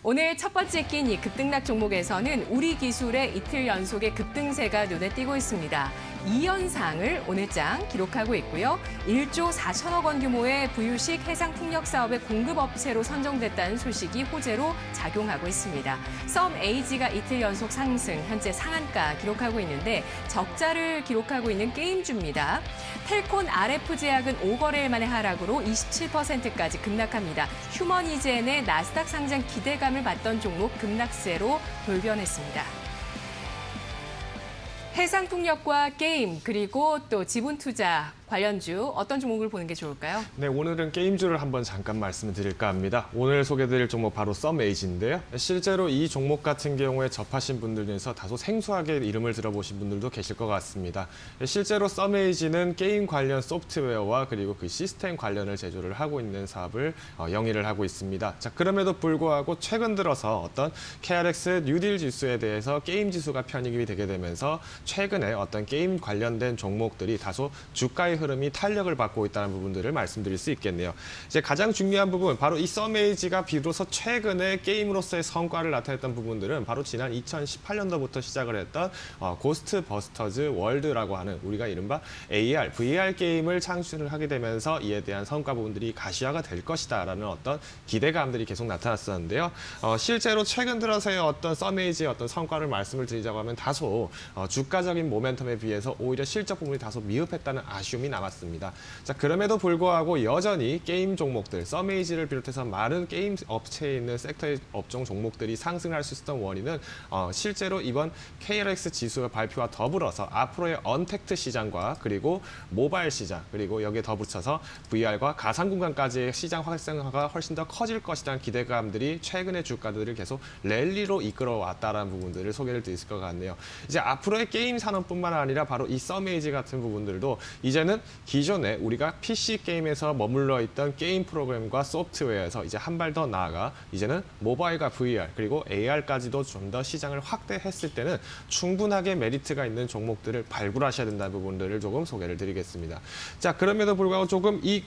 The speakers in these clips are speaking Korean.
오늘 첫 번째 끼니 급등락 종목에서는 우리 기술의 이틀 연속의 급등세가 눈에 띄고 있습니다. 2연상을 오늘장 기록하고 있고요. 1조 4천억 원 규모의 부유식 해상풍력 사업의 공급업체로 선정됐다는 소식이 호재로 작용하고 있습니다. 썸에이지가 이틀 연속 상승, 현재 상한가 기록하고 있는데 적자를 기록하고 있는 게임주입니다. 텔콘 RF제약은 5거래일 만에 하락으로 27%까지 급락합니다. 휴머니젠의 나스닥 상장 기대감을 받던 종목 급락세로 돌변했습니다. 해상풍력과 게임 그리고 또 지분투자 관련주 어떤 종목을 보는 게 좋을까요? 네, 오늘은 게임주를 한번 잠깐 말씀을 드릴까 합니다. 오늘 소개드릴 종목 바로 썸에이지인데요. 실제로 이 종목 같은 경우에 접하신 분들 중에서 다소 생소하게 이름을 들어보신 분들도 계실 것 같습니다. 실제로 썸에이지는 게임 관련 소프트웨어와 그리고 그 시스템 관련을 제조를 하고 있는 사업을 영위를 하고 있습니다. 자, 그럼에도 불구하고 최근 들어서 어떤 KRX 뉴딜 지수에 대해서 게임 지수가 편입이 되게 되면서 최근에 어떤 게임 관련된 종목들이 다소 주가의 흐름이 탄력을 받고 있다는 부분들을 말씀드릴 수 있겠네요. 이제 가장 중요한 부분, 바로 이 썸에이지가 비로소 최근에 게임으로서의 성과를 나타냈던 부분들은 바로 지난 2018년도부터 시작을 했던 고스트 버스터즈 월드라고 하는 우리가 이른바 AR, VR 게임을 창출을 하게 되면서 이에 대한 성과 부분들이 가시화가 될 것이다라는 어떤 기대감들이 계속 나타났었는데요. 실제로 최근 들어서의 어떤 썸에이지의 어떤 성과를 말씀을 드리자고 하면 다소 주가적인 모멘텀에 비해서 오히려 실적 부분이 다소 미흡했다는 아쉬움이 남았습니다. 자, 그럼에도 불구하고 여전히 게임 종목들, 썸에이지를 비롯해서 많은 게임 업체에 있는 섹터의 업종 종목들이 상승할 수 있었던 원인은 실제로 이번 KRX 지수의 발표와 더불어서 앞으로의 언택트 시장과 그리고 모바일 시장, 그리고 여기에 덧붙여서 VR과 가상 공간까지의 시장 활성화가 훨씬 더 커질 것이라는 기대감들이 최근의 주가들을 계속 랠리로 이끌어왔다는 부분들을 소개를 드릴 것 같네요. 이제 앞으로의 게임 산업뿐만 아니라 바로 이 썸에이지 같은 부분들도 이제는 기존에 우리가 PC 게임에서 머물러 있던 게임 프로그램과 소프트웨어에서 이제 한 발 더 나아가 이제는 모바일과 VR 그리고 AR까지도 좀 더 시장을 확대했을 때는 충분하게 메리트가 있는 종목들을 발굴하셔야 된다는 부분들을 조금 소개를 드리겠습니다. 자, 그럼에도 불구하고 조금 이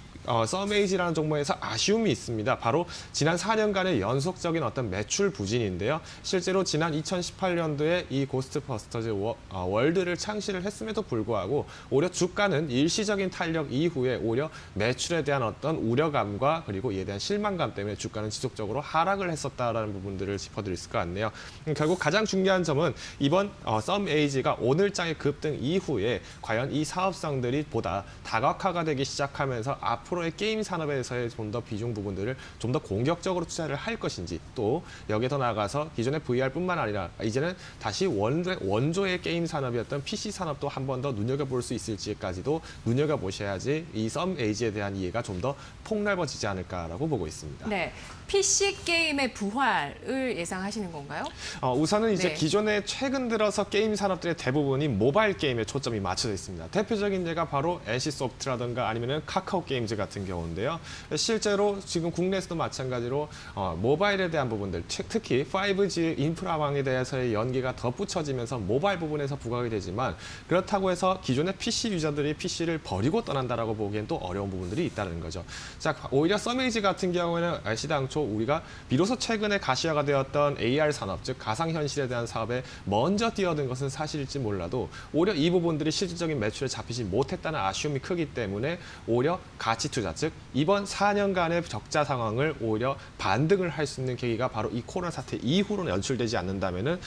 썸에이지라는 종목에서 아쉬움이 있습니다. 바로 지난 4년간의 연속적인 어떤 매출 부진인데요. 실제로 지난 2018년도에 이 고스트버스터즈 월드를 창시를 했음에도 불구하고 오히려 주가는 일시적인 탄력 이후에 오히려 매출에 대한 어떤 우려감과 그리고 이에 대한 실망감 때문에 주가는 지속적으로 하락을 했었다라는 부분들을 짚어드릴 수 같네요. 결국 가장 중요한 점은 이번 썸에이지가 오늘장의 급등 이후에 과연 이 사업성들이 보다 다각화가 되기 시작하면서 앞으로의 게임 산업에서의 좀 더 비중 부분들을 좀 더 공격적으로 투자를 할 것인지, 또 여기에 더 나아가서 기존의 VR뿐만 아니라 이제는 다시 원조의 게임 산업이었던 PC 산업도 한 번 더 눈여겨볼 수 있을지까지도 눈여겨보셔야지 이 썸에이지에 대한 이해가 좀 더 폭넓어지지 않을까라고 보고 있습니다. 네, PC 게임의 부활을 예상하시는 건가요? 우선은 이제 네. 기존에 최근 들어서 게임 산업들의 대부분이 모바일 게임에 초점이 맞춰져 있습니다. 대표적인 예가 바로 NC소프트라든가 아니면은 카카오 게임즈 같은 경우인데요. 실제로 지금 국내에서도 마찬가지로 모바일에 대한 부분들, 특히 5G 인프라망에 대해서의 연계가 덧붙여지면서 모바일 부분에서 부각이 되지만 그렇다고 해서 기존의 PC 유저들이 PC를 버리고 떠난다라고 보기엔 또 어려운 부분들이 있다는 거죠. 자, 오히려 썸에이지 같은 경우에는 시당초 우리가 비로소 최근에 가시화가 되었던 AR 산업, 즉 가상현실에 대한 사업에 먼저 뛰어든 것은 사실일지 몰라도 오히려 이 부분들이 실질적인 매출에 잡히지 못했다는 아쉬움이 크기 때문에 오히려 가치 투자, 즉 이번 4년간의 적자 상황을 오히려 반등을 할 수 있는 계기가 바로 이 코로나 사태 이후로 연출되지 않는다면은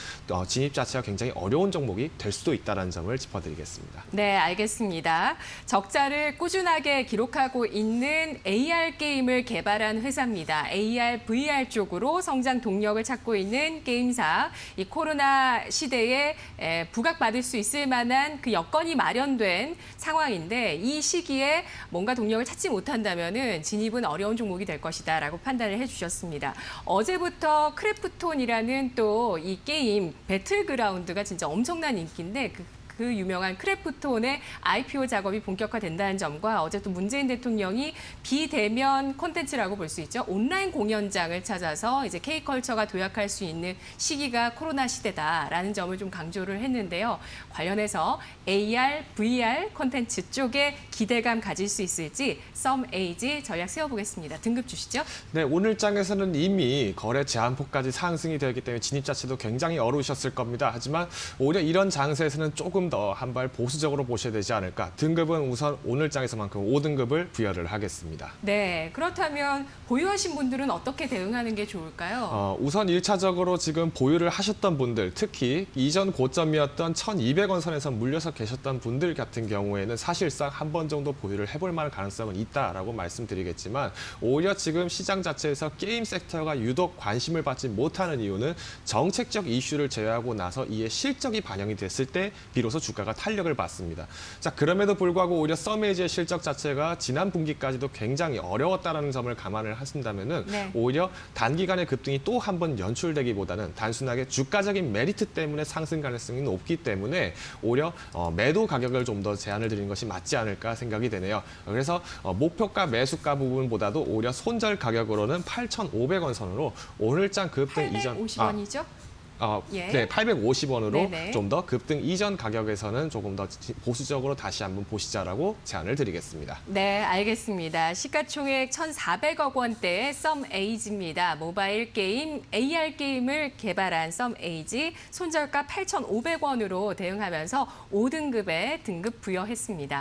진입 자체가 굉장히 어려운 종목이 될 수도 있다는 점을 짚어드리겠습니다. 네, 알겠습니다. 적자를 꾸준하게 기록하고 있는 AR 게임을 개발한 회사입니다. AR, VR 쪽으로 성장 동력을 찾고 있는 게임사. 이 코로나 시대에 부각받을 수 있을 만한 그 여건이 마련된 상황인데 이 시기에 뭔가 동력을 찾지 못한다면은 진입은 어려운 종목이 될 것이다라고 판단을 해주셨습니다. 어제부터 크래프톤이라는 또 이 게임 배틀그라운드가 진짜 엄청난 인기인데 그 그 유명한 크래프톤의 IPO 작업이 본격화된다는 점과 어제 또 문재인 대통령이 비대면 콘텐츠라고 볼 수 있죠. 온라인 공연장을 찾아서 이제 K컬처가 도약할 수 있는 시기가 코로나 시대다라는 점을 좀 강조를 했는데요. 관련해서 AR, VR 콘텐츠 쪽에 기대감 가질 수 있을지 썸에이지 전략 세워보겠습니다. 등급 주시죠. 네, 오늘 장에서는 이미 거래 제한폭까지 상승이 되었기 때문에 진입 자체도 굉장히 어려우셨을 겁니다. 하지만 오히려 이런 장세에서는 조금 더 한 발 보수적으로 보셔야 되지 않을까. 등급은 우선 오늘 장에서만큼 5등급을 부여를 하겠습니다. 네, 그렇다면 보유하신 분들은 어떻게 대응하는 게 좋을까요? 우선 1차적으로 지금 보유를 하셨던 분들, 특히 이전 고점이었던 1,200원 선에서 물려서 계셨던 분들 같은 경우에는 사실상 한 번 정도 보유를 해볼 만한 가능성은 있다라고 말씀드리겠지만 오히려 지금 시장 자체에서 게임 섹터가 유독 관심을 받지 못하는 이유는 정책적 이슈를 제외하고 나서 이에 실적이 반영이 됐을 때 비로소 주가가 탄력을 받습니다. 자, 그럼에도 불구하고 오히려 썸에이지의 실적 자체가 지난 분기까지도 굉장히 어려웠다는 점을 감안을 하신다면은 네. 오히려 단기간의 급등이 또 한 번 연출되기보다는 단순하게 주가적인 메리트 때문에 상승 가능성이 높기 때문에 오히려 매도 가격을 좀 더 제한을 드리는 것이 맞지 않을까 생각이 되네요. 그래서 목표가 매수가 부분보다도 오히려 손절 가격으로는 8,500원 선으로 오늘장 급등 이전 850원이죠? 예. 네, 850원으로 네네. 좀 더 급등 이전 가격에서는 조금 더 보수적으로 다시 한번 보시자라고 제안을 드리겠습니다. 네, 알겠습니다. 시가총액 1,400억 원대의 썸에이지입니다. 모바일 게임, AR 게임을 개발한 썸에이지 손절가 8,500원으로 대응하면서 5등급에 등급 부여했습니다.